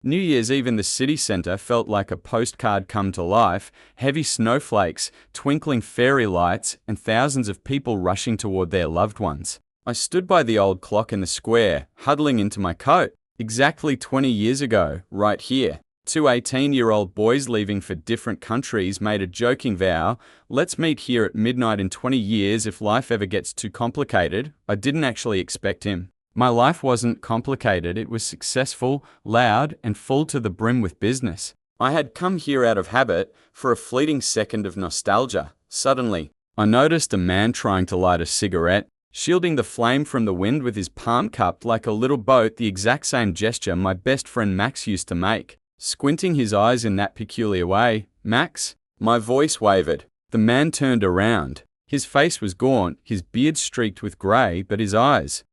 New Year's Eve in the city centre felt like a postcard come to life, heavy snowflakes, twinkling fairy lights, and thousands of people rushing toward their loved ones. I stood by the old clock in the square, huddling into my coat. Exactly 20 years ago, right here, two 18-year-old boys leaving for different countries made a joking vow, let's meet here at midnight in 20 years if life ever gets too complicated. I didn't actually expect him. My life wasn't complicated, it was successful, loud, and full to the brim with business. I had come here out of habit, for a fleeting second of nostalgia. Suddenly, I noticed a man trying to light a cigarette, shielding the flame from the wind with his palm cupped like a little boat, the exact same gesture my best friend Max used to make. Squinting his eyes in that peculiar way, "Max?" My voice wavered. The man turned around. His face was gaunt, his beard streaked with grey, but his eyes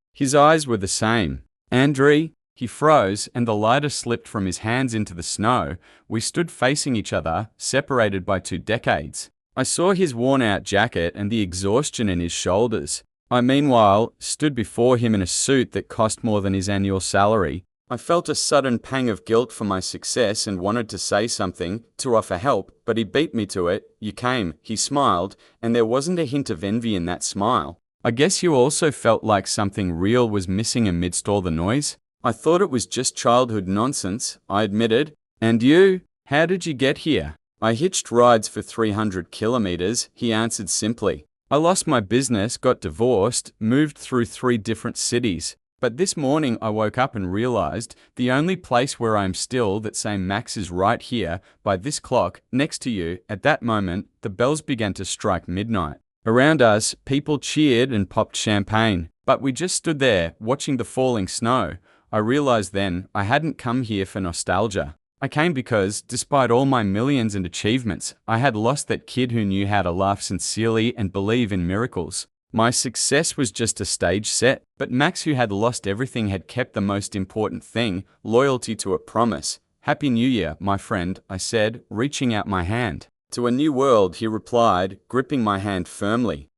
were the same. "Andrei?" He froze, and the lighter slipped from his hands into the snow. We stood facing each other, separated by 2 decades. I saw his worn-out jacket and the exhaustion in his shoulders. I, meanwhile, stood before him in a suit that cost more than his annual salary. I felt a sudden pang of guilt for my success and wanted to say something, to offer help, but he beat me to it. "You came," he smiled, and there wasn't a hint of envy in that smile. "I guess you also felt like something real was missing amidst all the noise?" "I thought it was just childhood nonsense," I admitted. "And you? How did you get here?" "I hitched rides for 300 kilometers, he answered simply. "I lost my business, got divorced, moved through 3 different cities. But this morning I woke up and realized the only place where I'm still that same Max is right here, by this clock, next to you." At that moment, the bells began to strike midnight. Around us, people cheered and popped champagne, but we just stood there, watching the falling snow. I realized then I hadn't come here for nostalgia. I came because, despite all my millions and achievements, I had lost that kid who knew how to laugh sincerely and believe in miracles. My success was just a stage set, but Max, who had lost everything, had kept the most important thing, loyalty to a promise. "Happy New Year, my friend," I said, reaching out my hand. "To a new world," he replied, gripping my hand firmly.